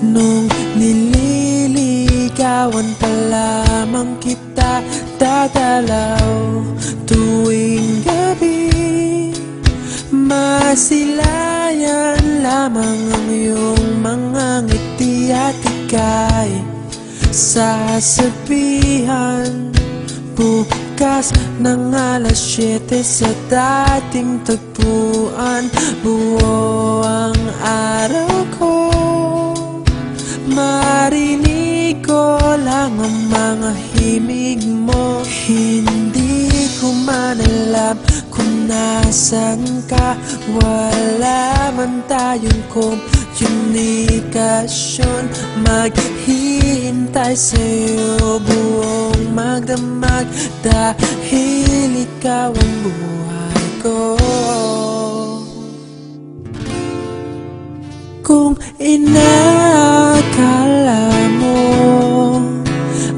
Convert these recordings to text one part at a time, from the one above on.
Nung nililigawan pa lamang kita, dadalaw tuwing gabi. Masilayan lamang ang iyong mga ngiti at ika'y sasabihan bukas ng alas 7 sa dating tagpuan. Buo ang araw ko, marinig ko lang ang mga himig mo. Hindi ko man alam kung nasan ka, wala man tayong komunikasyon. Maghihintay sa'yo buong magdamag, dahil ikaw ang buhay ko. Kung inakala mo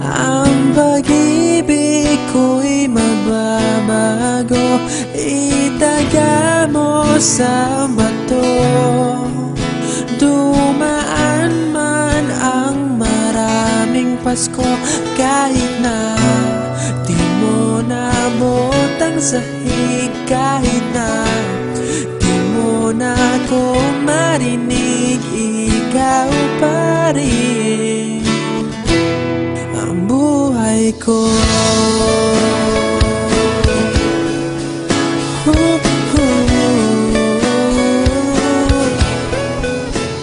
ang pag-ibig ko'y mababago, itaga mo sa bato. Dumaan man ang maraming Pasko, kahit na di mo nabot ang sahig, kahit na di mo na ako marinig, ikaw pa rin ang buhay ko.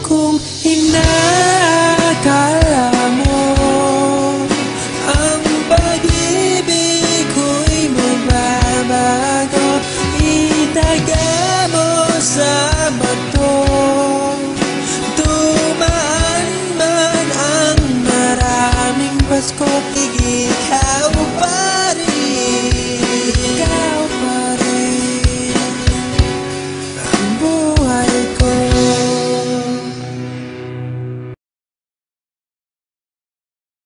Kung inakala mo ang pag-ibig ko'y mababago, itaga mo sa bato. Dumaan man ang maraming Pasko,